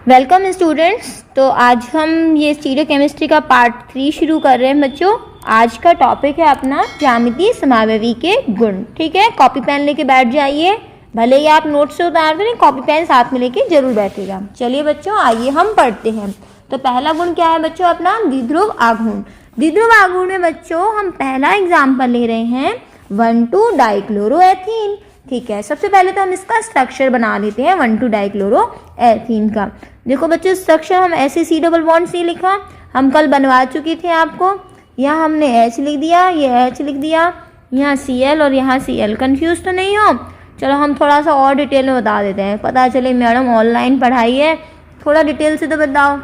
Welcome students. तो आज हम ये स्टीरियो केमिस्ट्री का पार्ट 3 शुरू कर रहे हैं बच्चों। आज का टॉपिक है अपना ज्यामितीय समावयवी के गुण। ठीक है, कॉपी पेन लेके बैठ जाइए। भले ही आप नोट से उतार दें, कॉपी पेन साथ में लेके जरूर बैठेगा। चलिए बच्चों, आइए हम पढ़ते हैं। तो पहला गुण क्या है बच्चों अपना? द्विध्रुव आघूर्ण। द्विध्रुव आघूर्ण में बच्चों हम पहला एग्जाम्पल ले रहे हैं 1,2-डाइक्लोरोएथीन। ठीक है, सबसे पहले तो हम इसका स्ट्रक्चर बना लेते हैं 1,2-डाइक्लोरोएथीन का। देखो बच्चों, स्ट्रक्चर हम ऐसे C डबल बॉन्ड C लिखा, हम कल बनवा चुकी थे आपको। यहाँ हमने H लिख दिया, ये H लिख दिया, यहाँ Cl और यहाँ Cl। कंफ्यूज तो नहीं हो? चलो हम थोड़ा सा और डिटेल में बता देते हैं, पता चले मैडम ऑनलाइन पढ़ाई है, थोड़ा डिटेल से तो बताओ।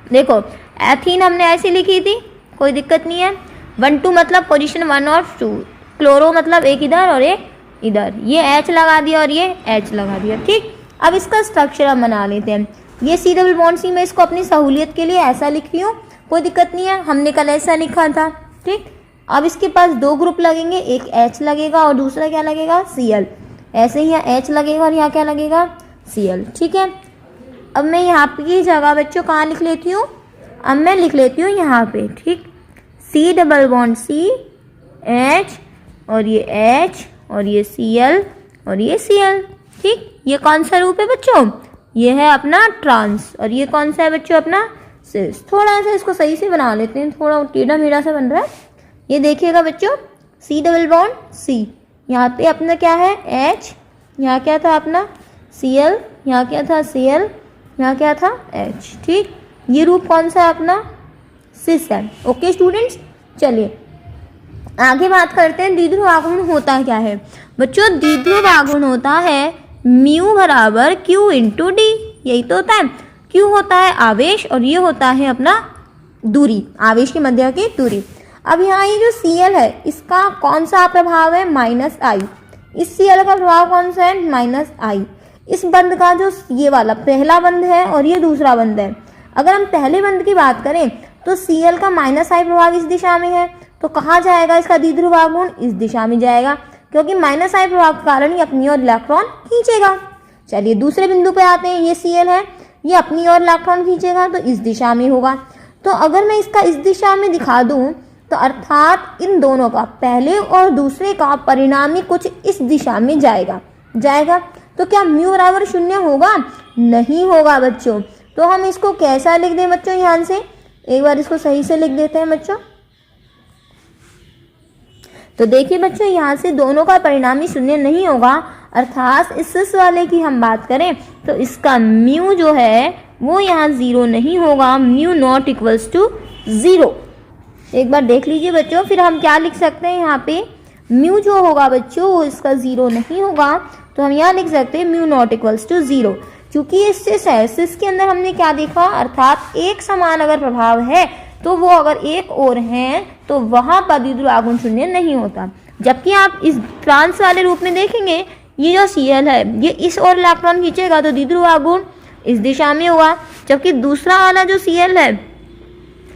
देखो एथीन हमने ऐसी लिखी थी, कोई दिक्कत नहीं है। 1,2 मतलब पोजीशन 1 और 2, क्लोरो मतलब एक इधर और एक इधर, ये H लगा दिया और ये H लगा दिया। ठीक, अब इसका स्ट्रक्चर हम बना लेते हैं। ये C डबल बॉन्ड C, मैं इसको अपनी सहूलियत के लिए ऐसा लिख रही हूँ, कोई दिक्कत नहीं है, हमने कल ऐसा लिखा था। ठीक, अब इसके पास दो ग्रुप लगेंगे, एक H लगेगा और दूसरा क्या लगेगा? Cl। ऐसे ही यहाँ H लगेगा और यहाँ क्या लगेगा? Cl। ठीक है, अब मैं यहाँ की जगह बच्चों कहाँ लिख लेती हूँ? अब मैं लिख लेती हूँ यहाँ पे। ठीक, C double bond C, H और ये H और ये Cl और ये Cl। ठीक, ये कौन सा रूप है बच्चों? ये है अपना ट्रांस। और ये कौन सा है बच्चों? अपना सिस। थोड़ा सा इसको सही से बना लेते हैं, थोड़ा टेढ़ा मेढ़ा सा बन रहा है। ये देखिएगा बच्चों, C डबल बॉन्ड C, यहाँ पे अपना क्या है? H, यहाँ क्या था अपना? Cl, यहाँ क्या था? Cl, यहाँ क्या था? H। ठीक, ये रूप कौन सा है अपना? सिस है। ओके स्टूडेंट्स, चलिए आगे बात करते हैं द्विध्रुव आघूर्ण होता क्या है। बच्चों द्विध्रुव आघूर्ण होता है म्यू बराबर Q इंटू डी। यही तो होता है। Q होता है आवेश और ये होता है अपना दूरी, आवेश के मध्य की दूरी। अब यहाँ ये जो Cl है, इसका कौन सा प्रभाव है? -I। इस Cl का प्रभाव कौन सा है? -I। इस बंध का जो ये वाला पहला बंध है और ये दूसरा बंध है, अगर हम पहले बंध की बात करें तो Cl का -I प्रभाव इस दिशा में है, तो कहाँ जाएगा इसका द्विध्रुव आघूर्ण? इस दिशा में जाएगा, क्योंकि -I प्रभाव के कारण ये अपनी ओर इलेक्ट्रॉन खींचेगा। चलिए दूसरे बिंदु पे आते हैं, ये Cl है, ये अपनी ओर इलेक्ट्रॉन खींचेगा तो इस दिशा में होगा। तो अगर मैं इसका इस दिशा में दिखा दूं तो अर्थात इन दोनों का, पहले और दूसरे का परिणामी कुछ इस दिशा में जाएगा। तो क्या म्यू बराबर 0 होगा? नहीं होगा बच्चों। तो हम इसको कैसा लिख दें बच्चों? यहाँ से एक बार इसको सही से लिख देते हैं बच्चों। तो देखिए बच्चों, यहाँ से दोनों का परिणामी 0 नहीं होगा, अर्थात इस वाले की हम बात करें तो इसका म्यू जो है वो यहाँ 0 नहीं होगा, म्यू नॉट इक्वल्स टू 0। एक बार देख लीजिए बच्चों, फिर हम क्या लिख सकते हैं यहाँ पे? म्यू जो होगा बच्चों वो इसका 0 नहीं होगा, तो हम यहाँ लिख सकते हैं म्यू नॉट इक्वल्स टू 0। क्योंकि ये सिस है, सिस के अंदर हमने क्या देखा? अर्थात एक समान अगर प्रभाव है तो वो अगर एक और हैं तो वहां पर द्विध्रुव आघूर्ण 0 नहीं होता। जबकि आप इस ट्रांस वाले रूप में देखेंगे, ये जो Cl है ये इस ओर इलेक्ट्रॉन खींचेगा तो द्विध्रुव आघूर्ण इस दिशा में होगा, जबकि दूसरा वाला जो Cl है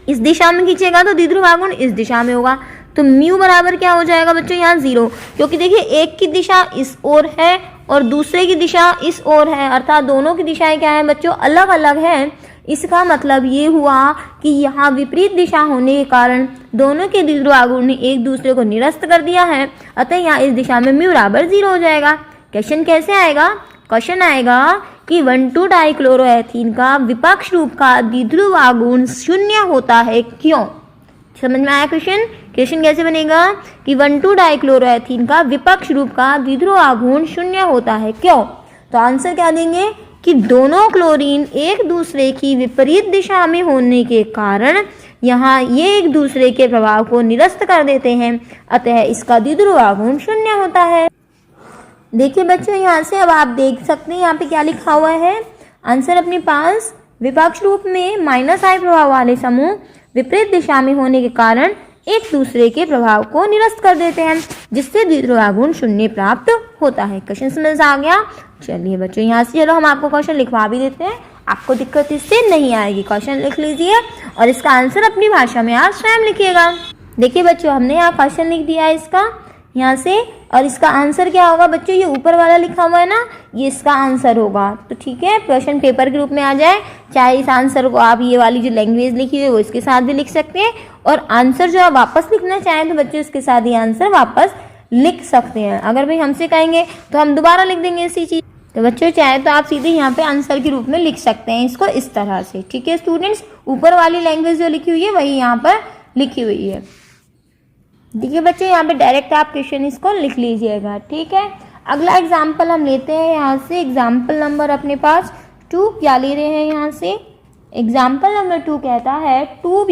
इस दिशा में खींचेगा तो द्विध्रुव आघूर्ण इस दिशा में होगा। तो म्यू बराबर क्या हो जाएगा बच्चों? यहाँ 0, क्योंकि देखिए एक की दिशा इस ओर है और दूसरे की दिशा इस ओर है, अर्थात दोनों की दिशाएं क्या है बच्चों? अलग अलग है। इसका मतलब ये हुआ कि यहाँ विपरीत दिशा होने के कारण दोनों के द्विध्रुव आघूर्ण ने एक दूसरे को निरस्त कर दिया है, अतः यहाँ इस दिशा में म्यू बराबर 0 हो जाएगा। क्वेश्चन कैसे आएगा? क्वेश्चन आएगा कि 1,2-डाइक्लोरोएथीन का विपक्ष रूप का द्विध्रुव आघूर्ण 0 होता है, क्यों? समझ में आया क्वेश्चन? क्वेश्चन कैसे बनेगा कि 1,2-डाइक्लोरोएथीन का विपक्ष रूप का द्विध्रुव आघूर्ण 0 होता है, क्यों? तो आंसर क्या देंगे कि दोनों क्लोरीन एक दूसरे की विपरीत दिशा में होने के कारण यहाँ ये एक दूसरे के प्रभाव को निरस्त कर देते हैं, अतः इसका द्विध्रुव आघूर्ण 0 होता है। देखिए बच्चों, यहाँ से अब आप देख सकते हैं यहाँ पे क्या लिखा हुआ है आंसर अपने पास। विपक्ष रूप में -I प्रभाव वाले समूह विपरीत दिशा में होने के कारण एक दूसरे के प्रभाव को निरस्त कर देते हैं, जिससे द्विध्रुव आघूर्ण 0 प्राप्त होता है। क्वेश्चन समझ आ गया? चलिए बच्चों, यहाँ से चलो हम आपको क्वेश्चन लिखवा भी देते हैं, आपको दिक्कत इससे नहीं आएगी। क्वेश्चन लिख लीजिए और इसका आंसर अपनी भाषा में आप स्वयं लिखिएगा। देखिए बच्चों, हमने यहाँ क्वेश्चन लिख दिया है इसका यहाँ से, और इसका आंसर क्या होगा बच्चों, ये ऊपर वाला लिखा हुआ है ना, ये इसका आंसर होगा। तो ठीक है, क्वेश्चन पेपर के रूप में आ जाए, चाहे इस आंसर को आप ये वाली जो लैंग्वेज लिखी हुई है वो इसके साथ भी लिख सकते हैं, और आंसर जो आप वापस लिखना चाहें तो बच्चों इसके साथ ये आंसर वापस लिख सकते हैं। अगर भाई हमसे कहेंगे तो हम दोबारा लिख देंगे इसी चीज़। तो बच्चों चाहे तो आप सीधे यहाँ पे आंसर के रूप में लिख सकते हैं इसको इस तरह से। ठीक है स्टूडेंट्स, ऊपर वाली लैंग्वेज जो लिखी हुई है वही यहाँ पर लिखी हुई है। ठीक है बच्चे, यहाँ पे डायरेक्ट आप क्वेश्चन इसको लिख लीजिएगा। ठीक है, अगला एग्जाम्पल हम लेते हैं यहाँ से। एग्जाम्पल नंबर अपने पास 2 क्या ले रहे हैं यहाँ से। एग्जाम्पल नंबर 2 कहता है 2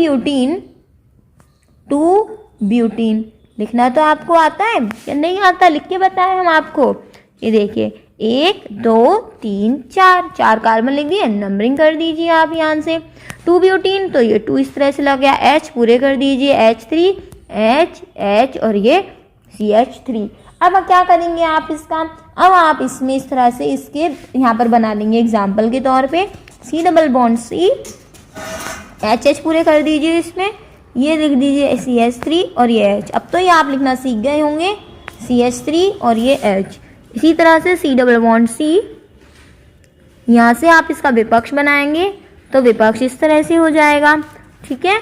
ब्यूटीन। लिखना तो आपको आता है या नहीं आता, लिख के बताएं हम आपको। ये देखिए 1 2 3 4 कार्बन लिख दिए, नंबरिंग कर दीजिए आप यहाँ से। 2 ब्यूटीन, तो ये 2 इस तरह से लग गया। H पूरे कर दीजिए, H3 H और ये CH3। अब क्या करेंगे आप इसका, अब आप इसमें इस तरह से इसके यहाँ पर बना लेंगे एग्जाम्पल के तौर पे। C double bond C, H पूरे कर दीजिए इसमें, ये लिख दीजिए CH3 और ये H। अब तो ये आप लिखना सीख गए होंगे, CH3 और ये H। इसी तरह से C डबल बॉन्ड C, यहाँ से आप इसका विपक्ष बनाएंगे तो विपक्ष इस तरह से हो जाएगा। ठीक है,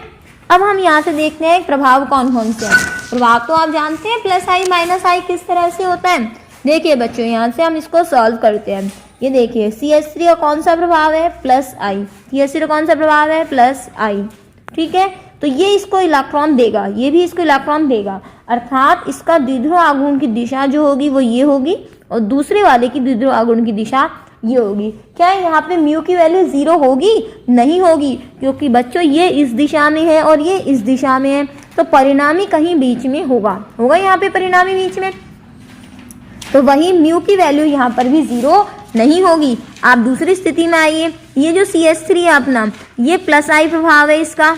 अब हम यहाँ से देखते हैं प्रभाव कौन कौन से हैं। प्रभाव तो आप जानते हैं प्लस आई माइनस आई किस तरह से होता है। देखिए बच्चों, यहाँ से हम इसको सॉल्व करते हैं। ये देखिए CH3 का कौन सा प्रभाव है, प्लस आई। CH3 का कौन सा प्रभाव है, प्लस आई। ठीक है, तो ये इसको इलेक्ट्रॉन देगा, ये भी इसको इलेक्ट्रॉन देगा, अर्थात इसका द्विध्रुव आघूर्ण की दिशा जो होगी वो ये होगी और दूसरे वाले की द्विध्रुव आघूर्ण की दिशा ये होगी। क्या यहाँ पे म्यू की वैल्यू 0 होगी? नहीं होगी, क्योंकि बच्चों ये इस दिशा में है और ये इस दिशा में है, तो परिणामी कहीं बीच में होगा यहाँ पे परिणामी बीच में, तो वही म्यू की वैल्यू यहाँ पर भी 0 नहीं होगी। आप दूसरी स्थिति में आइए, ये जो CH3 है अपना, ये प्लस आई प्रभाव है इसका।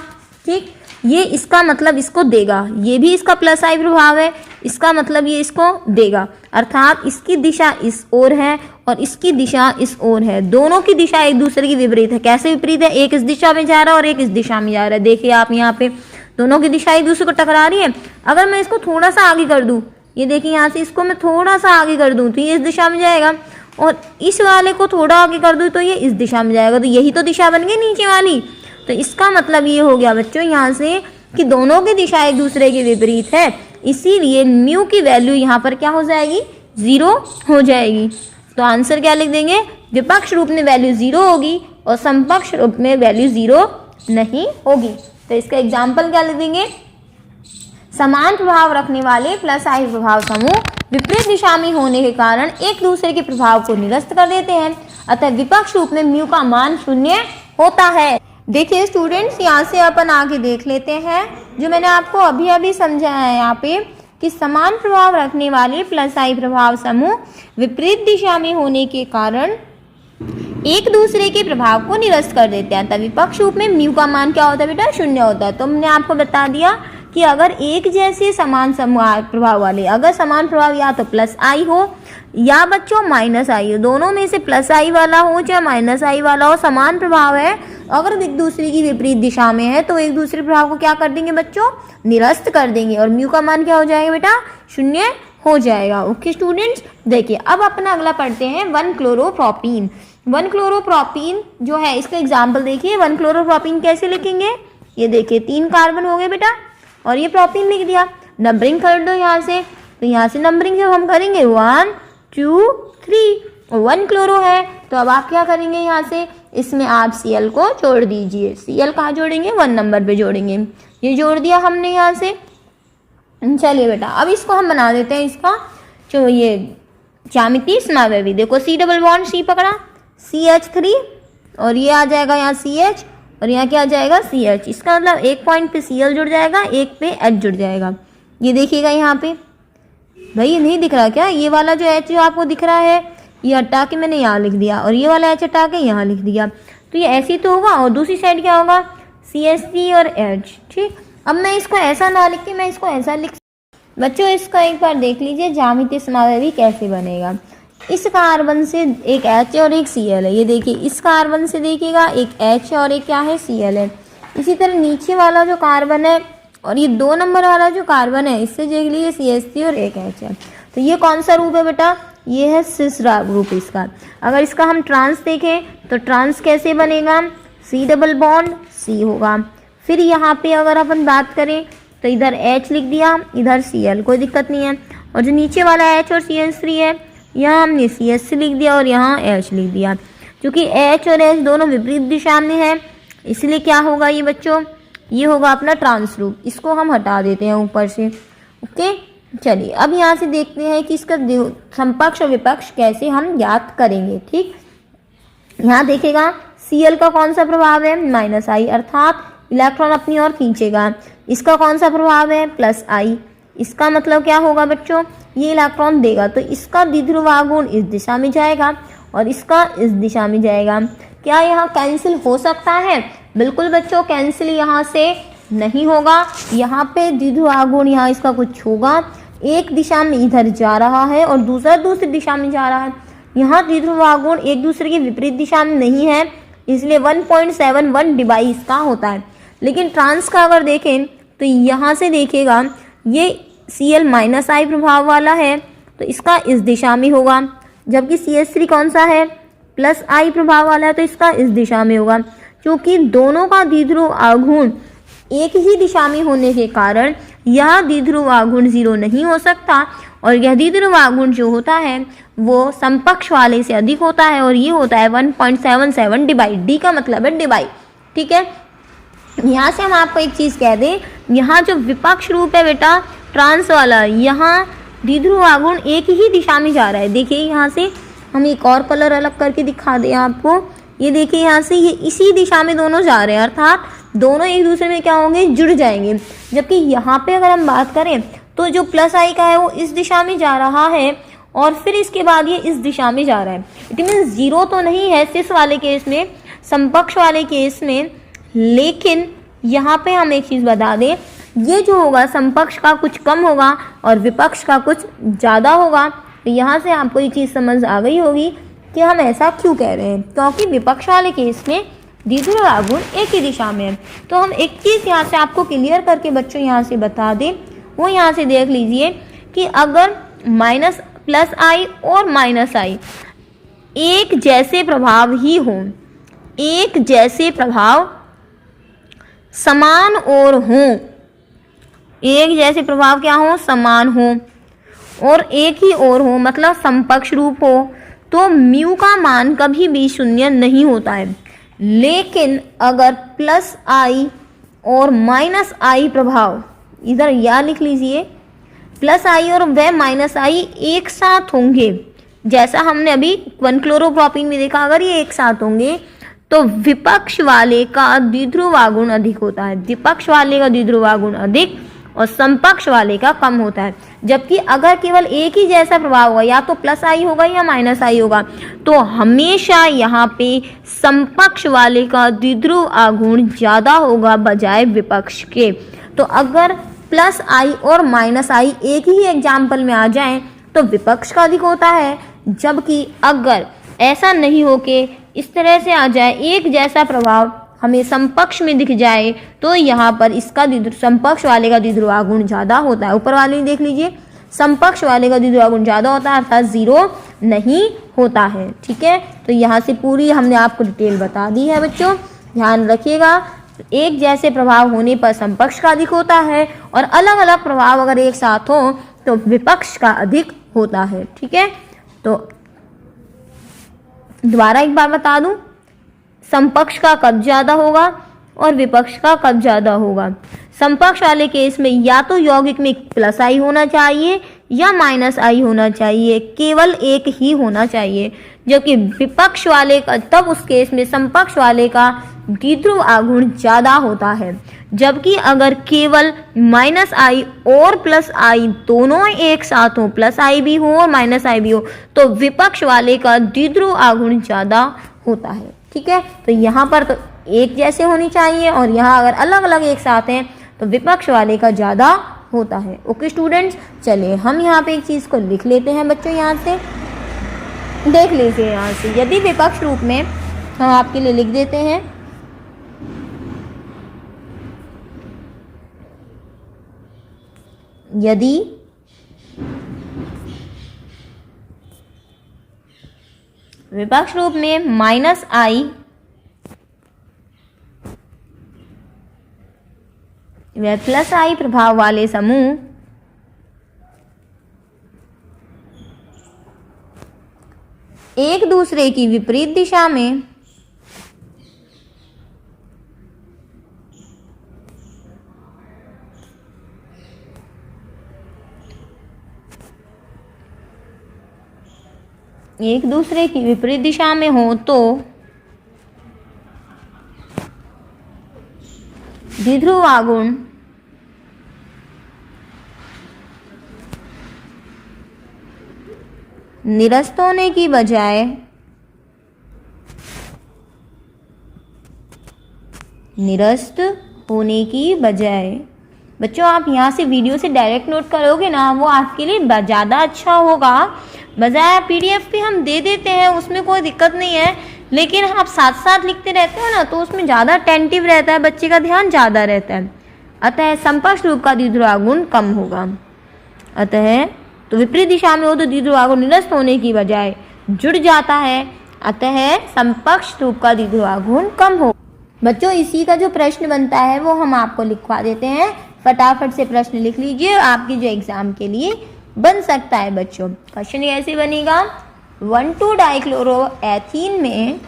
ठीक, ये इसका मतलब इसको देगा, ये भी इसका प्लस आई प्रभाव है, इसका मतलब ये इसको देगा, अर्थात इसकी दिशा इस ओर है और इसकी दिशा इस ओर है। दोनों की दिशा एक दूसरे की विपरीत है। कैसे विपरीत है? एक इस दिशा में जा रहा है और एक इस दिशा में जा रहा है। देखिए आप यहाँ पे दोनों की दिशा एक दूसरे को टकरा रही है। अगर मैं इसको थोड़ा सा आगे कर दूं, ये देखिए यहाँ से इसको मैं थोड़ा सा आगे कर दूं तो ये इस दिशा में जाएगा, और इस वाले को थोड़ा आगे कर दूं तो ये इस दिशा में जाएगा, तो यही तो दिशा बन गई नीचे वाली। तो इसका मतलब ये हो गया बच्चों यहाँ से कि दोनों की दिशा एक दूसरे के विपरीत है, इसीलिए म्यू की वैल्यू यहाँ पर क्या हो जाएगी? 0 हो जाएगी। तो आंसर क्या लिख देंगे? विपक्ष रूप में वैल्यू 0 होगी और समपक्ष रूप में वैल्यू 0 नहीं होगी। तो इसका एग्जाम्पल क्या लिख देंगे? समान प्रभाव रखने वाले प्लस आई प्रभाव समूह विपरीत दिशा में होने के कारण एक दूसरे के प्रभाव को निरस्त कर देते हैं, अतः विपक्ष रूप में म्यू का मान 0 होता है। देखिए स्टूडेंट्स, यहाँ से अपन आगे देख लेते हैं जो मैंने आपको अभी अभी समझाया है यहाँ पे कि समान प्रभाव रखने वाले प्लस आई प्रभाव समूह विपरीत दिशा में होने के कारण एक दूसरे के प्रभाव को निरस्त कर देते हैं, तब विपक्ष रूप में म्यू का मान क्या होता है बेटा? 0 होता है। तो हमने आपको बता दिया कि अगर एक जैसे समान प्रभाव वाले, अगर समान प्रभाव या तो प्लस आई हो या बच्चों माइनस आई हो, दोनों में से प्लस आई वाला हो चाहे माइनस आई वाला हो, समान प्रभाव है, अगर एक दूसरे की विपरीत दिशा में है तो एक दूसरे प्रभाव को क्या कर देंगे बच्चों? निरस्त कर देंगे और म्यू का मान क्या हो जाएगा बेटा? 0 हो जाएगा। ओके स्टूडेंट्स, देखिए अब अपना अगला पढ़ते हैं 1 क्लोरोप्रोपीन। 1 क्लोरोप्रोपीन जो है इसका एग्जाम्पल देखिए। 1 क्लोरोप्रोपीन कैसे लिखेंगे? ये देखिए 3 कार्बन हो गए बेटा और ये प्रोपीन लिख दिया। नंबरिंग कर दो यहाँ से, तो यहाँ से नंबरिंग जब हम करेंगे 1 2 3 और 1 क्लोरो है, तो अब आप क्या करेंगे? यहाँ से इसमें आप Cl को जोड़ दीजिए। Cl कहाँ जोड़ेंगे? 1 नंबर पे जोड़ेंगे। ये जोड़ दिया हमने यहाँ से। चलिए बेटा अब इसको हम बना देते हैं, इसका जो ये ज्यामिति समावयवी। देखो C डबल बॉन्ड C पकड़ा, CH3 और ये आ जाएगा यहाँ CH और यहाँ क्या आ जाएगा? CH। इसका मतलब एक पॉइंट पे Cl जुड़ जाएगा, एक पे H जुड़ जाएगा। ये देखिएगा यहाँ पे भाई, ये नहीं दिख रहा क्या? ये वाला जो H जो आपको दिख रहा है ये हटा के मैंने यहाँ लिख दिया और ये वाला H हटा के यहाँ लिख दिया, तो ये ऐसे तो होगा। और दूसरी साइड क्या होगा? CH3 और H। ठीक, अब मैं इसको ऐसा ना लिख के मैं इसको ऐसा लिख, बच्चों इसका एक बार देख लीजिए ज्यामितीय समावयवी कैसे बनेगा। इस कार्बन से एक H और एक Cl है। ये देखिए इस कार्बन से देखिएगा एक H और एक क्या है? Cl है। इसी तरह नीचे वाला जो कार्बन है और ये 2 नंबर वाला जो कार्बन है इससे देख लीजिए CH3 और एक H है। तो ये कौन सा रूप है बेटा, ये है सिस ग्रुप इसका। अगर इसका हम ट्रांस देखें तो ट्रांस कैसे बनेगा, C डबल बॉन्ड C होगा। फिर यहाँ पे अगर अपन बात करें तो इधर H लिख दिया, इधर Cl, कोई दिक्कत नहीं है। और जो नीचे वाला H और CH3 है यहाँ हमने CH लिख दिया और यहाँ H लिख दिया। क्योंकि H और H दोनों विपरीत दिशा में है इसलिए क्या होगा ये बच्चों, ये होगा अपना ट्रांस रूप। इसको हम हटा देते हैं ऊपर से। ओके, चलिए अब यहाँ से देखते हैं कि इसका समपक्ष और विपक्ष कैसे हम ज्ञात करेंगे। ठीक, यहाँ देखेगा Cl का कौन सा प्रभाव है, -I, अर्थात इलेक्ट्रॉन अपनी ओर खींचेगा। इसका कौन सा प्रभाव है, +I। इसका मतलब क्या होगा बच्चों, ये इलेक्ट्रॉन देगा तो इसका द्विध्रुव आघूर्ण इस दिशा में जाएगा और इसका इस दिशा में जाएगा। क्या यहाँ कैंसिल हो सकता है, बिल्कुल बच्चों कैंसिल यहाँ से नहीं होगा। यहाँ पे द्विध्रुव आघूर्ण यहाँ इसका कुछ होगा, एक दिशा में इधर जा रहा है और दूसरा दूसरी दिशा में जा रहा है। यहाँ द्विध्रुव आघूर्ण एक दूसरे की विपरीत दिशा में नहीं है इसलिए 1.71 डिवाइस का होता है। लेकिन ट्रांस का अगर देखें तो यहाँ से देखेगा ये Cl -I प्रभाव वाला है तो इसका इस दिशा में होगा, जबकि CH3 कौन सा है, +I प्रभाव वाला है तो इसका इस दिशा में होगा। क्योंकि दोनों का द्विध्रुव आघूर्ण एक ही दिशा में होने के कारण यह द्विध्रुव आघूर्ण 0 नहीं हो सकता और यह द्विध्रुव आघूर्ण जो होता है वो समपक्ष वाले से अधिक होता है और ये होता है 1.77 डिवाइड। डी का मतलब है डिवाइड। ठीक है, यहाँ से हम आपको एक चीज़ कह दें, यहाँ जो विपक्ष रूप है बेटा ट्रांस वाला, यहाँ द्विध्रुव आघूर्ण एक ही दिशा में जा रहा है। देखिए यहाँ से हम एक और कलर अलग करके दिखा दें आपको, ये देखिए यहाँ से ये इसी दिशा में दोनों जा रहे हैं अर्थात दोनों एक दूसरे में क्या होंगे, जुड़ जाएंगे। जबकि यहाँ पे अगर हम बात करें तो जो +I का है वो इस दिशा में जा रहा है और फिर इसके बाद ये इस दिशा में जा रहा है। इट मीन 0 तो नहीं है सिस वाले केस में, समपक्ष वाले केस में। लेकिन यहाँ पे हम एक चीज़ बता दें, ये जो होगा समपक्ष का कुछ कम होगा और विपक्ष का कुछ ज़्यादा होगा। तो यहाँ से आपको ये चीज़ समझ आ गई होगी कि हम ऐसा क्यों कह रहे हैं, क्योंकि विपक्ष वाले केस में द्विध्रुव आघूर्ण एक ही दिशा में है। तो हम एक चीज़ यहाँ से आपको क्लियर करके बच्चों यहाँ से बता दें, वो यहाँ से देख लीजिए कि अगर +I और -I एक जैसे प्रभाव ही हों, एक जैसे प्रभाव समान और हों, एक जैसे प्रभाव क्या हो, समान हो और एक ही और हो मतलब समपक्ष रूप हो, तो म्यू का मान कभी भी 0 नहीं होता है। लेकिन अगर +I और -I प्रभाव, इधर या लिख लीजिए, +I और वह -I एक साथ होंगे, जैसा हमने अभी 1-क्लोरोप्रोपीन में देखा, अगर ये एक साथ होंगे तो विपक्ष वाले का द्विध्रुव आघूर्ण अधिक होता है। विपक्ष वाले का द्विध्रुव आघूर्ण अधिक और समपक्ष वाले का कम होता है। जबकि अगर केवल एक ही जैसा प्रभाव होगा, या तो +I होगा या -I होगा, तो हमेशा यहाँ पे समपक्ष वाले का द्विध्रुव आघूर्ण ज़्यादा होगा बजाय विपक्ष के। तो अगर +I और -I एक ही एग्जाम्पल में आ जाएं तो विपक्ष का अधिक होता है, जबकि अगर ऐसा नहीं हो के इस तरह से आ जाए, एक जैसा प्रभाव हमें समपक्ष में दिख जाए, तो यहाँ पर इसका समपक्ष वाले का द्विध्रुव आघूर्ण ज़्यादा होता है। ऊपर वाले देख लीजिए, समपक्ष वाले का द्विध्रुव आघूर्ण ज़्यादा होता है अर्थात 0 नहीं होता है। ठीक है, तो यहाँ से पूरी हमने आपको डिटेल बता दी है बच्चों, ध्यान रखिएगा। एक जैसे प्रभाव होने पर समपक्ष का अधिक होता है और अलग अलग प्रभाव अगर एक साथ हो तो विपक्ष का अधिक होता है। ठीक है, तो दोबारा एक बार बता दूं, समपक्ष का कब ज़्यादा होगा और विपक्ष का कब ज़्यादा होगा। समपक्ष वाले केस में या तो यौगिक में +I होना चाहिए या -I होना चाहिए, केवल एक ही होना चाहिए। जबकि विपक्ष वाले का, तब उस केस में समपक्ष वाले का द्विध्रुव आघूर्ण ज़्यादा होता है। जबकि अगर केवल -I और +I दोनों एक साथ हो, +I भी हो और -I भी हो, तो विपक्ष वाले का द्विध्रुव आघूर्ण ज़्यादा होता है। ठीक है, तो यहाँ पर तो एक जैसे होनी चाहिए और यहाँ अगर अलग अलग एक साथ हैं तो विपक्ष वाले का ज़्यादा होता है। ओके स्टूडेंट्स, चलिए हम यहाँ पे एक चीज़ को लिख लेते हैं बच्चों, यहाँ से देख लीजिए। यहाँ से यदि विपक्ष रूप में हम आपके लिए लिख देते हैं, यदि विपक्ष रूप में -i व +i प्रभाव वाले समूह एक दूसरे की विपरीत दिशा में हो तो द्विध्रुव आघूर्ण निरस्त होने की बजाय बच्चों आप यहाँ से वीडियो से डायरेक्ट नोट करोगे ना, वो आपके लिए ज़्यादा अच्छा होगा। बजाय PDF भी हम दे देते हैं, उसमें कोई दिक्कत नहीं है, लेकिन आप साथ साथ लिखते रहते हो ना तो उसमें ज़्यादा अटेंटिव रहता है, बच्चे का ध्यान ज़्यादा रहता है। अतः समकक्ष रूप का द्विध्रुव आघूर्ण कम होगा। अतः तो विपरीत दिशा में हो तो द्विध्रुव आघूर्ण निरस्त होने की बजाय जुड़ जाता है, अतः समकक्ष रूप का द्विध्रुव आघूर्ण कम हो। बच्चों इसी का जो प्रश्न बनता है वो हम आपको लिखवा देते हैं, फटाफट से प्रश्न लिख लीजिए, आपकी जो एग्जाम के लिए बन सकता है। बच्चों क्वेश्चन ऐसे बनेगा, 1,2 डाइक्लोरोएथीन में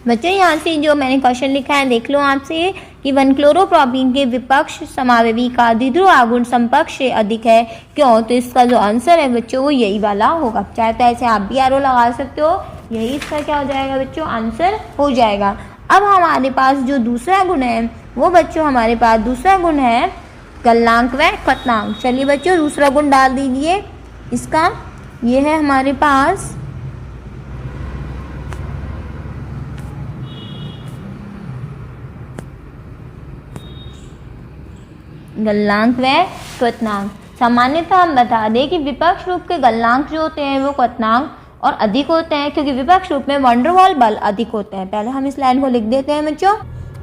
बच्चों यहाँ से जो मैंने क्वेश्चन लिखा है देख लो आपसे कि 1-क्लोरोप्रोपीन के विपक्ष समावेवी का द्विध्रुव आघूर्ण समकक्ष से अधिक है क्यों? तो इसका जो आंसर है बच्चों वो यही वाला होगा। चाहे तो ऐसे आप भी एरो लगा सकते हो, यही इसका क्या हो जाएगा बच्चों आंसर हो जाएगा। अब हमारे पास जो दूसरा गुण है वो बच्चों हमारे पास दूसरा गुण है गलनांक व क्वथनांक। चलिए बच्चों दूसरा गुण डाल दीजिए इसका, ये है हमारे पास गलनांक व क्वथनांक। सामान्यतः हम बता दें कि विपक्ष रूप के गलनांक जो होते हैं वो क्वथनांक और अधिक होते हैं, क्योंकि विपक्ष रूप में वैन डर वाल्स बल अधिक होते हैं। पहले हम इस लाइन को लिख देते हैं बच्चों,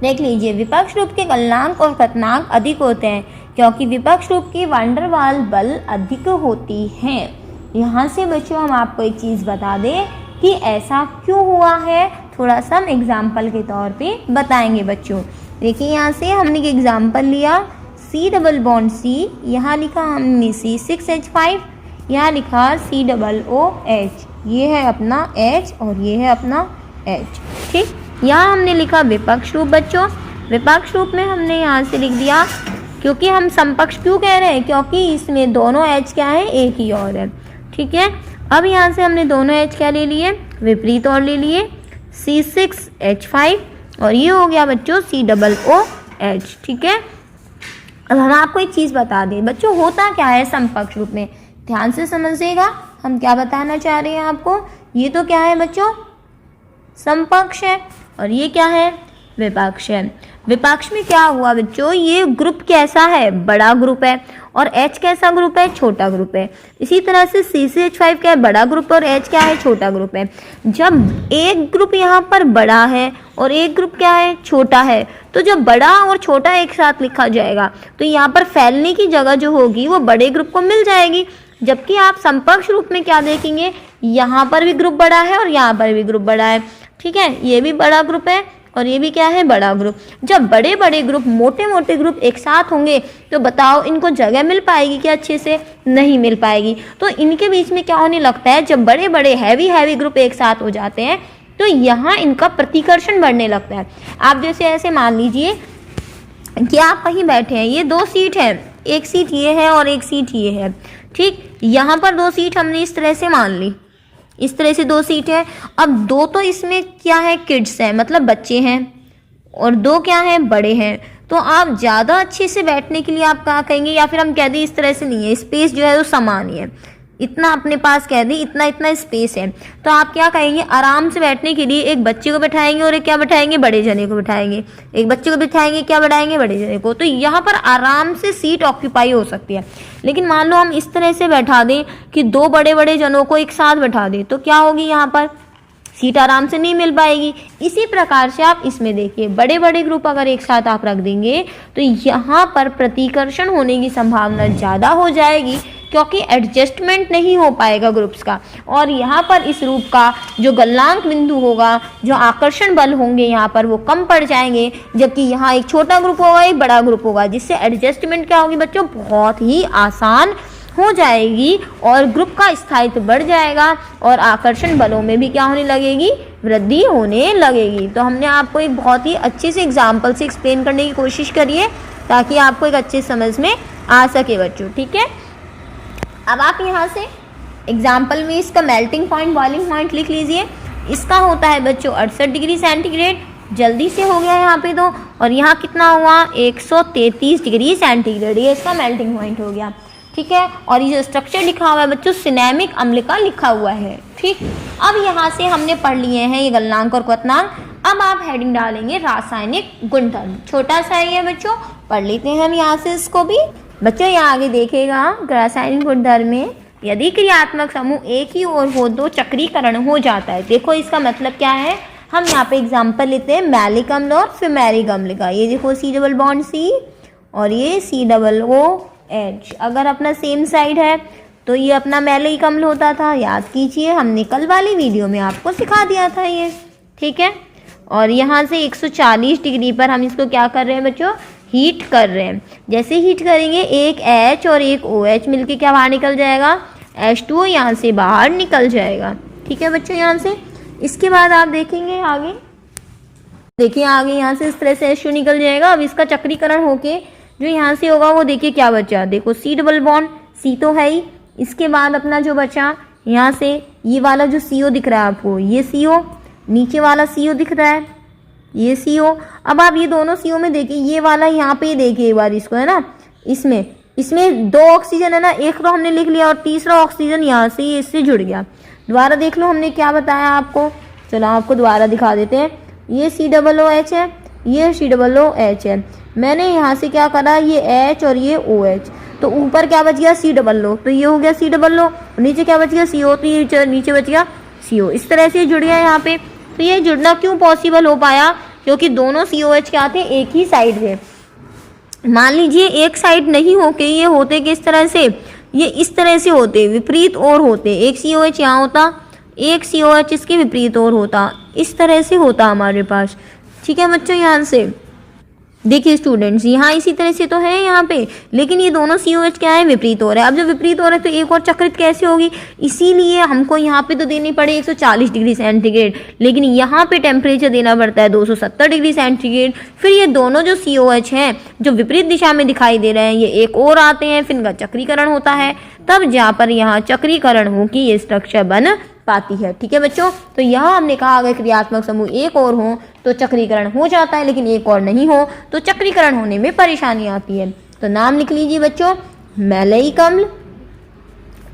देख लीजिए विपक्ष रूप के गलनांक और क्वथनांक अधिक होते हैं क्योंकि विपक्ष रूप की वैन डर वाल्स बल अधिक होती हैं। यहाँ से बच्चों हम आपको एक चीज़ बता दें कि ऐसा क्यों हुआ है, थोड़ा सा हम एग्जाम्पल के तौर पे बताएंगे बच्चों। देखिए यहाँ से हमने एक एग्जाम्पल लिया, C डबल बॉन्ड C, यहाँ लिखा हमने C6H5, यहाँ लिखा COOH, ये है अपना H और ये है अपना H। ठीक, यहाँ हमने लिखा विपक्ष रूप बच्चों, विपक्ष रूप में हमने यहाँ से लिख दिया, क्योंकि हम समकक्ष क्यों कह रहे हैं, क्योंकि इसमें दोनों H क्या है एक ही और है। ठीक है, अब यहाँ से हमने दोनों H क्या ले लिए, विपरीत और ले लिए, C6H5 और ये हो गया बच्चों COOH। ठीक है, अब हम आपको एक चीज़ बता दें बच्चों, होता क्या है समकक्ष रूप में, ध्यान से समझिएगा हम क्या बताना चाह रहे हैं आपको। ये तो क्या है बच्चों समकक्ष है और ये क्या है विपक्ष है। विपक्ष में क्या हुआ बच्चों, ये ग्रुप कैसा है बड़ा ग्रुप है और H कैसा ग्रुप है छोटा ग्रुप है। इसी तरह से C6H5 क्या है बड़ा ग्रुप और H क्या है छोटा ग्रुप है। जब एक ग्रुप यहाँ पर बड़ा है और एक ग्रुप क्या है छोटा है, तो जब बड़ा और छोटा एक साथ लिखा जाएगा तो यहाँ पर फैलने की जगह जो होगी वो बड़े ग्रुप को मिल जाएगी। जबकि आप समकक्ष रूप में क्या देखेंगे, यहाँ पर भी ग्रुप बड़ा है और यहाँ पर भी ग्रुप बड़ा है। ठीक है, ये भी बड़ा ग्रुप है और ये भी क्या है बड़ा ग्रुप। जब बड़े बड़े ग्रुप मोटे मोटे ग्रुप एक साथ होंगे तो बताओ इनको जगह मिल पाएगी क्या, अच्छे से नहीं मिल पाएगी। तो इनके बीच में क्या होने लगता है, जब बड़े बड़े हैवी ग्रुप एक साथ हो जाते हैं तो यहाँ इनका प्रतिकर्षण बढ़ने लगता है। आप जैसे ऐसे मान लीजिए कि आप कहीं बैठे हैं, ये 2 सीट है, एक सीट ये है और एक सीट ये है। ठीक, यहाँ पर 2 सीट हमने इस तरह से मान ली, इस तरह से 2 सीट है। अब 2 तो इसमें क्या है किड्स हैं, मतलब बच्चे हैं, और 2 क्या हैं बड़े हैं। तो आप ज़्यादा अच्छे से बैठने के लिए आप क्या कहेंगे, या फिर हम कह दें इस तरह से नहीं है, स्पेस जो है वो समान ही है। इतना अपने पास कह दें, इतना इतना स्पेस है, तो आप क्या कहेंगे, आराम से बैठने के लिए एक बच्चे को बैठाएंगे और एक क्या बैठाएंगे, बड़े जने को बैठाएंगे। एक बच्चे को बैठाएंगे, क्या बैठाएंगे, बड़े जने को। तो यहाँ पर आराम से सीट ऑक्यूपाई हो सकती है। लेकिन मान लो हम इस तरह से बैठा दें कि दो बड़े बड़े जनों को एक साथ बैठा दें, तो क्या होगी, यहाँ पर सीट आराम से नहीं मिल पाएगी। इसी प्रकार से आप इसमें देखिए, बड़े बड़े ग्रुप अगर एक साथ आप रख देंगे तो यहाँ पर प्रतिकर्षण होने की संभावना ज़्यादा हो जाएगी, क्योंकि एडजस्टमेंट नहीं हो पाएगा ग्रुप्स का। और यहाँ पर इस रूप का जो गलनांक बिंदु होगा, जो आकर्षण बल होंगे यहाँ पर वो कम पड़ जाएंगे, जबकि यहाँ एक छोटा ग्रुप होगा, एक बड़ा ग्रुप होगा, जिससे एडजस्टमेंट क्या होगी बच्चों, बहुत ही आसान हो जाएगी और ग्रुप का स्थायित्व बढ़ जाएगा और आकर्षण बलों में भी क्या होने लगेगी, वृद्धि होने लगेगी। तो हमने आपको एक बहुत ही अच्छे से एग्जाम्पल से एक्सप्लेन करने की कोशिश करी है, ताकि आपको एक अच्छे समझ में आ सके बच्चों, ठीक है। अब आप यहाँ से एग्जाम्पल में इसका मेल्टिंग पॉइंट, बॉइलिंग पॉइंट लिख लीजिए। इसका होता है बच्चों 68 डिग्री सेंटीग्रेड, जल्दी से हो गया यहाँ पे तो। और यहाँ कितना हुआ, 133 डिग्री सेंटीग्रेड, ये इसका मेल्टिंग पॉइंट हो गया, ठीक है। और ये जो स्ट्रक्चर लिखा हुआ है बच्चों, सिनेमिक अम्ल का लिखा हुआ है, ठीक। अब यहाँ से हमने पढ़ लिए हैं ये गलनांक और क्वथनांक। अब आप हेडिंग डालेंगे रासायनिक गुणधर्म, छोटा सा ही है बच्चों, पढ़ लेते हैं हम यहाँ से इसको भी। बच्चों यहाँ आगे देखेगा, रासायनिक गुणधर्म में यदि क्रियात्मक समूह एक ही ओर हो तो चक्रीकरण हो जाता है। देखो इसका मतलब क्या है, हम यहाँ पे एग्जाम्पल लेते हैं मैलिक अम्ल और फ्यूमेरिक अम्ल का। ये देखो C डबल बॉन्ड C और ये COOH, अगर अपना सेम साइड है तो ये अपना मैलिक अम्ल होता था, याद कीजिए, हमने कल वाली वीडियो में आपको सिखा दिया था ये, ठीक है। और यहाँ से 140 डिग्री पर हम इसको क्या कर रहे हैं बच्चों, हीट कर रहे हैं। जैसे हीट करेंगे एक H और एक OH मिलके क्या बाहर निकल जाएगा, H2O यहाँ से बाहर निकल जाएगा, ठीक है बच्चों। यहाँ से इसके बाद आप देखेंगे आगे, देखिए आगे यहाँ से इस तरह से H2O निकल जाएगा। अब इसका चक्रीकरण होके जो यहाँ से होगा वो देखिए क्या बचा, देखो C डबल बॉन्ड, C तो है ही। इसके बाद अपना जो बचा यहाँ से ये वाला जो CO दिख रहा है आपको, ये CO, नीचे वाला CO दिख रहा है, ये CO। अब आप ये दोनों CO में देखिए, ये वाला यहाँ पे देखिए एक बार इसको, है ना, इसमें 2 ऑक्सीजन है ना, एक तो हमने लिख लिया और तीसरा ऑक्सीजन यहाँ से ये इससे जुड़ गया। दोबारा देख लो हमने क्या बताया आपको, चलो आपको दोबारा दिखा देते हैं। ये COOH है, ये COOH है। मैंने यहाँ से क्या करा, ये H और ये OH, तो ऊपर क्या बच गया COO, तो ये हो गया COO, नीचे क्या बच गया CO, तो ये नीचे बच गया CO। इस तरह से जुड़ गया यहाँ पे। तो ये जुड़ना क्यों पॉसिबल हो पाया, क्योंकि दोनों COH क्या थे, एक ही साइड थे। मान लीजिए एक साइड नहीं होके ये होते किस तरह से, ये इस तरह से होते, विपरीत ओर होते, एक COH यहाँ होता, एक COH इसके विपरीत ओर होता, इस तरह से होता हमारे पास, ठीक है बच्चों। यहाँ से देखिए स्टूडेंट्स, यहाँ इसी तरह से तो है यहाँ पे, लेकिन ये दोनों COH क्या है, विपरीत हो रहा है। अब जब विपरीत हो रहा है तो एक और चक्रित कैसे होगी, इसीलिए हमको यहाँ पे तो देनी पड़े 140 डिग्री सेंटीग्रेड, लेकिन यहाँ पे टेम्परेचर देना पड़ता है 270 डिग्री सेंटीग्रेड। फिर ये दोनों जो COH हैं जो विपरीत दिशा में दिखाई दे रहे हैं, ये एक और आते हैं, फिर इनका चक्रीकरण होता है, तब जहाँ पर यहाँ चक्रीकरण हो कि ये स्ट्रक्चर बन पाती है, ठीक है बच्चों। तो यहाँ हमने कहा अगर क्रियात्मक समूह एक और हो तो चक्रीकरण हो जाता है, लेकिन एक और नहीं हो तो चक्रीकरण होने में परेशानी आती है। तो नाम लिख लीजिए बच्चों, मैलिक अम्ल,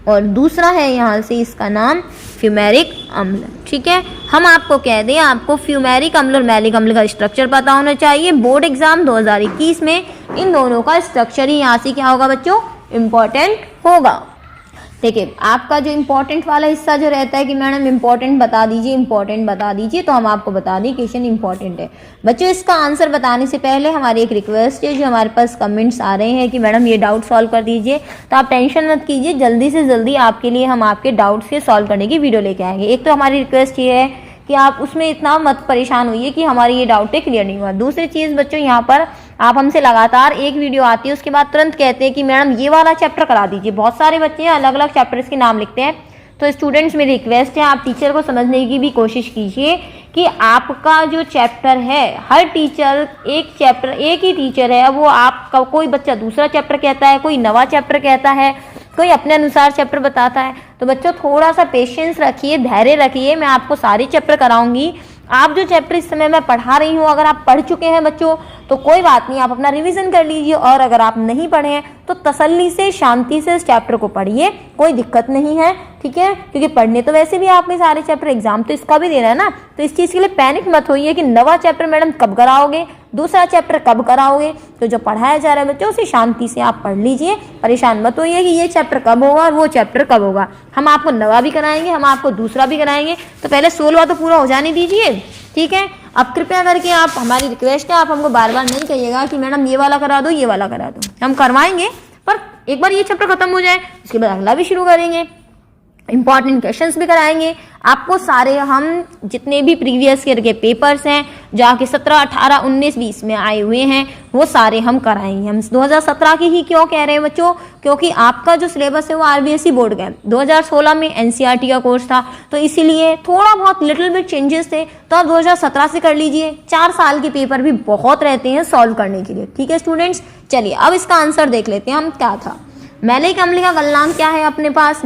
और दूसरा है यहाँ से इसका नाम फ्यूमेरिक अम्ल, ठीक है। हम आपको कह दें, आपको फ्यूमेरिक अम्ल और मैलिक अम्ल का स्ट्रक्चर पता होना चाहिए। बोर्ड एग्जाम 2021 में इन दोनों का स्ट्रक्चर ही यहाँ से क्या होगा बच्चों, इम्पोर्टेंट होगा। देखिए आपका जो इम्पोर्टेंट वाला हिस्सा जो रहता है कि मैडम इम्पोर्टेंट बता दीजिए, तो हम आपको बता दें क्वेश्चन इम्पोर्टेंट है बच्चों। इसका आंसर बताने से पहले हमारी एक रिक्वेस्ट है, जो हमारे पास कमेंट्स आ रहे हैं कि मैडम ये डाउट सॉल्व कर दीजिए, तो आप टेंशन मत कीजिए, जल्दी से जल्दी आपके लिए हम आपके डाउट्स के सॉल्व करने की वीडियो लेके आएंगे। एक तो हमारी रिक्वेस्ट ये है कि आप उसमें इतना मत परेशान होइए कि हमारी ये डाउट क्लियर नहीं हुआ। दूसरी चीज़ बच्चों, यहाँ पर आप हमसे लगातार एक वीडियो आती है, उसके बाद तुरंत कहते हैं कि मैडम ये वाला चैप्टर करा दीजिए। बहुत सारे बच्चे अलग अलग चैप्टर्स के नाम लिखते हैं। तो स्टूडेंट्स, मेरी रिक्वेस्ट है आप टीचर को समझने की भी कोशिश कीजिए कि आपका जो चैप्टर है, हर टीचर एक चैप्टर, एक ही टीचर है, वो आपका कोई बच्चा दूसरा चैप्टर कहता है, कोई नवा चैप्टर कहता है, कोई अपने अनुसार चैप्टर बताता है। तो बच्चों थोड़ा सा पेशेंस रखिए, धैर्य रखिए, मैं आपको सारे चैप्टर कराऊंगी। आप जो चैप्टर इस समय मैं पढ़ा रही हूँ, अगर आप पढ़ चुके हैं बच्चों तो कोई बात नहीं, आप अपना रिवीजन कर लीजिए, और अगर आप नहीं पढ़े हैं तो तो तसल्ली से, शांति से इस चैप्टर को पढ़िए, कोई दिक्कत नहीं है, ठीक है, क्योंकि पढ़ने तो वैसे भी आपने सारे चैप्टर, एग्जाम तो इसका भी देना है ना, तो इस चीज़ के लिए पैनिक मत होइए कि नवा चैप्टर मैडम कब कराओगे, दूसरा चैप्टर कब कराओगे। तो जो पढ़ाया जा रहा है बच्चों उसे शांति से आप पढ़ लीजिए, परेशान मत होइए कि ये चैप्टर कब होगा और वो चैप्टर कब होगा। हम आपको नवा भी कराएंगे, हम आपको दूसरा भी कराएंगे, तो पहले 16वां तो पूरा हो जाने दीजिए, ठीक है। अब कृपया करके आप, हमारी रिक्वेस्ट है, आप हमको बार बार नहीं कहिएगा कि मैडम ये वाला करा दो, ये वाला करा दो। हम करवाएंगे, पर एक बार ये चैप्टर खत्म हो जाए उसके बाद अगला भी शुरू करेंगे, इंपॉर्टेंट क्वेश्चंस भी कराएंगे आपको सारे। हम जितने भी प्रीवियस ईयर के पेपर्स हैं जाके 17, 18, 19, 20 में आए हुए हैं वो सारे हम कराएंगे। हम 2017 की ही क्यों कह रहे हैं बच्चों, क्योंकि आपका जो सिलेबस है वो आरबीएसई बोर्ड का है। 2016 में एनसीईआरटी का कोर्स था, तो इसीलिए थोड़ा बहुत लिटिल बिट चेंजेस थे, तो आप 2017 से कर लीजिए। 4 साल के पेपर भी बहुत रहते हैं सॉल्व करने के लिए, ठीक है स्टूडेंट्स। चलिए अब इसका आंसर देख लेते हैं हम क्या था। मैलिक अम्ल का गलनांक क्या है अपने पास,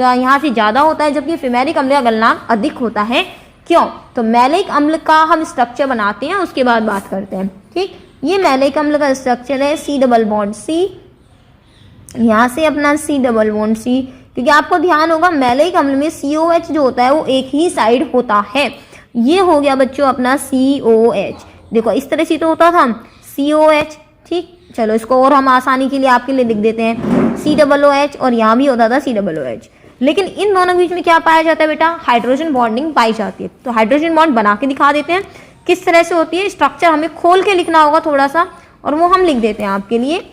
यहाँ से ज़्यादा होता है, जबकि फिमेरिक अम्ल का गलनांक अधिक होता है। क्यों? तो मैलिक अम्ल का हम स्ट्रक्चर बनाते हैं, उसके बाद बात करते हैं, ठीक। ये मैलिक अम्ल का स्ट्रक्चर है C डबल बॉन्ड C, यहाँ से अपना C डबल बॉन्ड C, क्योंकि आपको ध्यान होगा मैलिक अम्ल में COH जो होता है वो एक ही साइड होता है। ये हो गया बच्चों अपना COH, देखो इस तरह से तो होता था COH, ठीक। चलो इसको और हम आसानी के लिए आपके लिए लिख देते हैं COOH, और यहाँ भी होता था COOH। लेकिन इन दोनों के बीच में क्या पाया जाता है बेटा, हाइड्रोजन बॉन्डिंग पाई जाती है। तो हाइड्रोजन बॉन्ड बना के दिखा देते हैं किस तरह से होती है। स्ट्रक्चर हमें खोल के लिखना होगा थोड़ा सा, और वो हम लिख देते हैं आपके लिए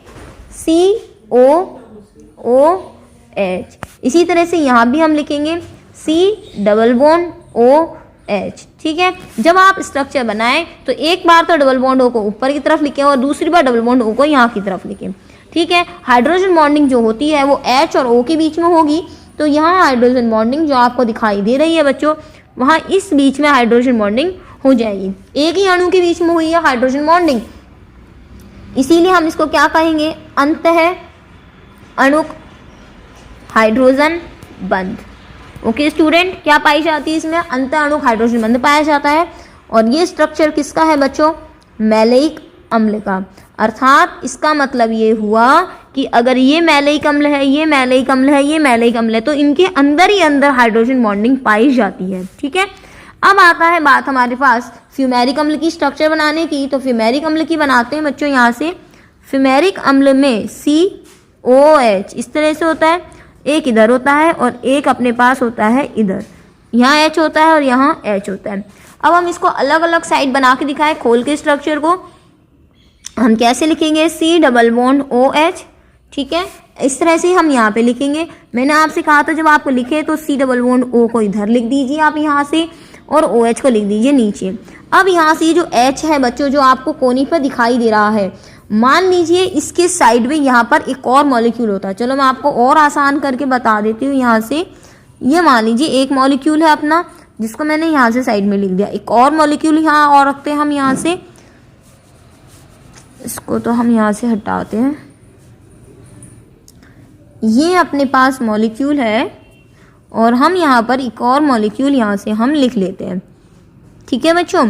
COOH। इसी तरह से यहाँ भी हम लिखेंगे C डबल बॉन्ड OH, ठीक है। जब आप स्ट्रक्चर बनाएं तो एक बार तो डबल बॉन्ड O को ऊपर की तरफ लिखें और दूसरी बार डबल बॉन्ड O को यहाँ की तरफ लिखें, ठीक है। हाइड्रोजन बॉन्डिंग जो होती है वो H और O के बीच में होगी, तो यहाँ हाइड्रोजन बॉन्डिंग जो आपको दिखाई दे रही है बच्चों, वहाँ इस बीच में हाइड्रोजन बॉन्डिंग हो जाएगी। एक ही अणु के बीच में हुई है हाइड्रोजन बॉन्डिंग, इसीलिए हम इसको क्या कहेंगे, अंतः अणुक हाइड्रोजन बंध। ओके स्टूडेंट, क्या पाई जाती है इसमें, अंतः अणुक हाइड्रोजन बंध पाया जाता है। और ये स्ट्रक्चर किसका है बच्चों, मैलिक अम्ल का। अर्थात इसका मतलब ये हुआ कि अगर ये मैलिक अम्ल है, ये मैलिक अम्ल है, ये मैलिक अम्ल है, तो इनके अंदर ही अंदर हाइड्रोजन बॉन्डिंग पाई जाती है, ठीक है। अब आता है बात हमारे पास फ्यूमेरिक अम्ल की स्ट्रक्चर बनाने की। तो फ्यूमेरिक अम्ल की बनाते हैं बच्चों, यहाँ से फ्यूमेरिक अम्ल में COH इस तरह से होता है, एक इधर होता है और एक अपने पास होता है इधर, यहाँ H होता है और यहाँ H होता है। अब हम इसको अलग अलग साइड बना के दिखाएं, खोल के स्ट्रक्चर को हम कैसे लिखेंगे, C डबल बॉन्ड OH, ठीक है। इस तरह से हम यहाँ पे लिखेंगे। मैंने आपसे कहा था जब आपको लिखे तो C डबल बॉन्ड O को इधर लिख दीजिए आप यहाँ से, और OH को लिख दीजिए नीचे। अब यहाँ से जो H है बच्चों, जो आपको कोनी पर दिखाई दे रहा है, मान लीजिए इसके साइड में यहाँ पर एक और मॉलिक्यूल होता है। चलो मैं आपको और आसान करके बता देती हूँ। यहाँ से ये मान लीजिए एक मॉलिक्यूल है अपना, जिसको मैंने यहाँ से साइड में लिख दिया। एक और मॉलिक्यूल यहाँ और रखते हैं हम यहाँ से, इसको तो हम यहाँ से हटाते हैं। ये अपने पास मॉलिक्यूल है और हम यहाँ पर एक और मॉलिक्यूल यहाँ से हम लिख लेते हैं, ठीक है बच्चों।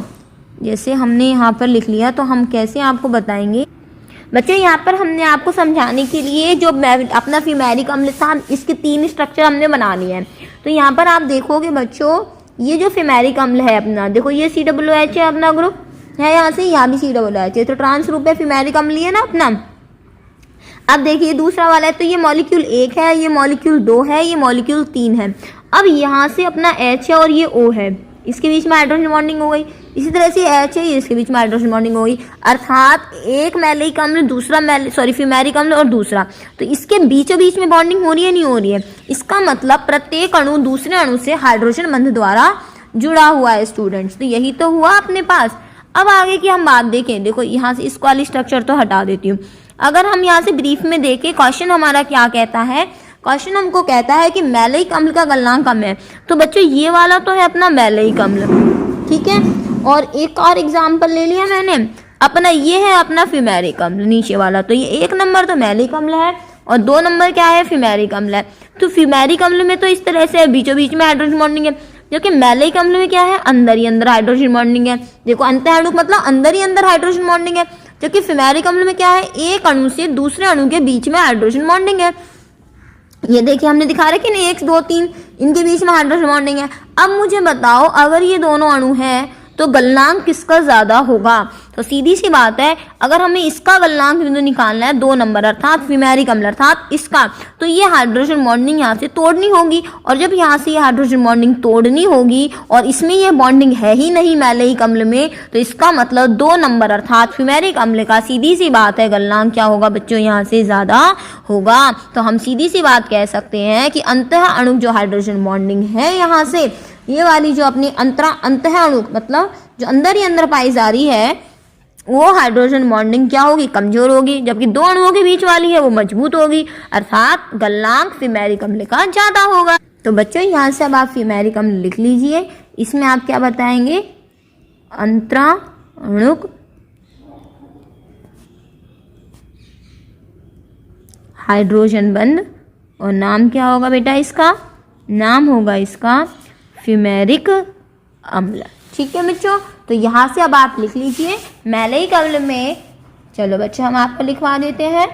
जैसे हमने यहाँ पर लिख लिया तो हम कैसे आपको बताएंगे बच्चों, यहाँ पर हमने आपको समझाने के लिए जो अपना फ्यूमेरिक अम्ल था, इसके 3 स्ट्रक्चर हमने बना लिए हैं। तो यहाँ पर आप देखोगे बच्चों, ये जो फ्यूमेरिक अम्ल है अपना, देखो ये COOH है अपना ग्रुप है, यहाँ से यहाँ भी COOH है, तो ट्रांस ग्रुप है, फ्यूमेरिक अम्ल है ना अपना। अब देखिए दूसरा वाला है, तो ये मॉलिक्यूल 1 है, ये मॉलिक्यूल 2 है, ये मॉलिक्यूल 3 है। अब यहाँ से अपना H है और ये O है, इसके बीच में हाइड्रोजन बॉन्डिंग हो गई। इसी तरह से H है, इसके बीच में हाइड्रोजन बॉन्डिंग हो गई। अर्थात एक मैलिक अम्ल, दूसरा फ्यूमेरिक अम्ल और दूसरा, तो इसके बीचों बीच में बॉन्डिंग हो रही है, नहीं हो रही है। इसका मतलब प्रत्येक अणु दूसरे अणु से हाइड्रोजन बंध द्वारा जुड़ा हुआ है स्टूडेंट्स। तो यही तो हुआ अपने पास। अब आगे की हम बात देखें, देखो यहाँ से इसको वाली स्ट्रक्चर तो हटा देती हूँ। अगर हम यहाँ से ब्रीफ में देखें, क्वेश्चन हमारा क्या कहता है, क्वेश्चन हमको कहता है कि मैलिक अम्ल का गलनांक कम है। तो बच्चों ये वाला तो है अपना मैलिक अम्ल, ठीक है। और एक और एग्जाम्पल ले लिया मैंने अपना, ये है अपना फ्यूमेरिक अम्ल नीचे वाला। तो ये 1 नंबर तो मैलिक अम्ल है और 2 नंबर क्या है, फ्यूमेरिक अम्ल है। तो फ्यूमेरिक अम्ल में तो इस तरह से बीचों बीच में हाइड्रोजन बॉन्डिंग है, जबकि मैलिक अम्ल में क्या है, अंदर ही अंदर हाइड्रोजन बॉन्डिंग है। देखो अंतः अणुक मतलब अंदर ही अंदर हाइड्रोजन बॉन्डिंग है। जबकि फिमेरिक अम्ल में क्या है, एक अणु से दूसरे अणु के बीच में हाइड्रोजन बॉन्डिंग है। ये देखिए हमने दिखा रखी ना 1 2 3 इनके बीच में हाइड्रोजन बॉन्डिंग है। अब मुझे बताओ अगर ये दोनों अणु हैं तो गलनांक किसका ज्यादा होगा? तो सीधी सी बात है, अगर हमें इसका गलनांक बिंदु निकालना है 2 नंबर अर्थात फिमेरिक अम्ल अर्थात इसका, तो ये हाइड्रोजन बॉन्डिंग यहाँ से तोड़नी होगी। और जब यहाँ से ये हाइड्रोजन बॉन्डिंग तोड़नी होगी और इसमें ये बॉन्डिंग है ही नहीं मैलेइक अम्ल में, तो इसका मतलब 2 नंबर अर्थात फिमेरिक अम्ल का सीधी सी बात है गलनांक क्या होगा बच्चों, यहाँ से ज्यादा होगा। तो हम सीधी सी बात कह सकते हैं कि अंतः अणु जो हाइड्रोजन बॉन्डिंग है यहाँ से, ये वाली जो अपनी अंतः अणु मतलब जो अंदर ही अंदर पाई जा रही है, वो हाइड्रोजन बॉन्डिंग क्या होगी, कमजोर होगी, जबकि 2 अणुओं के बीच वाली है वो मजबूत होगी, अर्थात गलनांक फिमेरिक अम्ल का ज्यादा होगा। तो बच्चों यहाँ से अब आप फिमेरिक अम्ल लिख लीजिए। इसमें आप क्या बताएंगे, अंतराणुक हाइड्रोजन बंध, और नाम क्या होगा बेटा इसका, नाम होगा इसका फिमेरिक अम्ल। ठीक है बच्चों, तो यहाँ से अब आप लिख लीजिए मैलेइक अम्ल में, चलो बच्चों हम आपको लिखवा देते हैं।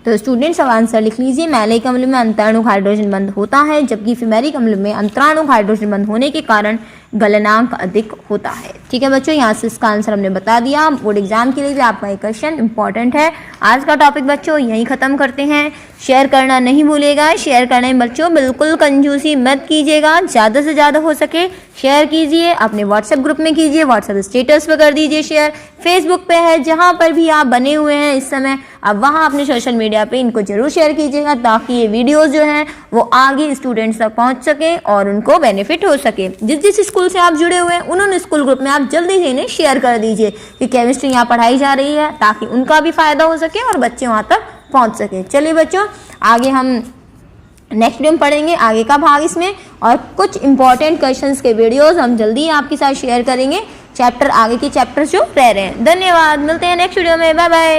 तो स्टूडेंट्स अब आंसर लिख लीजिए, मैलेइक अम्ल में अंतराणुक हाइड्रोजन बंध होता है, जबकि फिमेरिक अम्ल में अंतराणुक हाइड्रोजन बंध होने के कारण गलनांक अधिक होता है। ठीक है बच्चों, यहाँ से इसका आंसर हमने बता दिया। बोर्ड एग्जाम के लिए भी आपका एक क्वेश्चन इंपॉर्टेंट है। आज का टॉपिक बच्चों यहीं ख़त्म करते हैं। शेयर करना नहीं भूलिएगा, शेयर करने में बच्चों बिल्कुल कंजूसी मत कीजिएगा, ज़्यादा से ज़्यादा हो सके शेयर कीजिए, अपने व्हाट्सएप ग्रुप में कीजिए, व्हाट्सएप स्टेटस पर कर दीजिए शेयर, फेसबुक पे है, जहाँ पर भी आप बने हुए हैं इस समय अब वहाँ अपने सोशल मीडिया पे इनको जरूर शेयर कीजिएगा, ताकि ये वीडियोस जो हैं वो आगे स्टूडेंट्स तक पहुँच सकें और उनको बेनिफिट हो सके। जिस स्कूल से आप जुड़े हुए हैं उन्होंने स्कूल ग्रुप में आप जल्दी से इन्हें शेयर कर दीजिए कि केमिस्ट्री यहाँ पढ़ाई जा रही है, ताकि उनका भी फायदा हो सके और बच्चे वहाँ तक पहुँच सके। चलिए बच्चों, आगे हम नेक्स्ट वीडियो में पढ़ेंगे आगे का भाग इसमें, और कुछ इंपॉर्टेंट क्वेश्चंस के वीडियोस हम जल्दी ही आपके साथ शेयर करेंगे, चैप्टर आगे के चैप्टर्स जो रह रहे हैं। धन्यवाद, मिलते हैं नेक्स्ट वीडियो में, बाय बाय।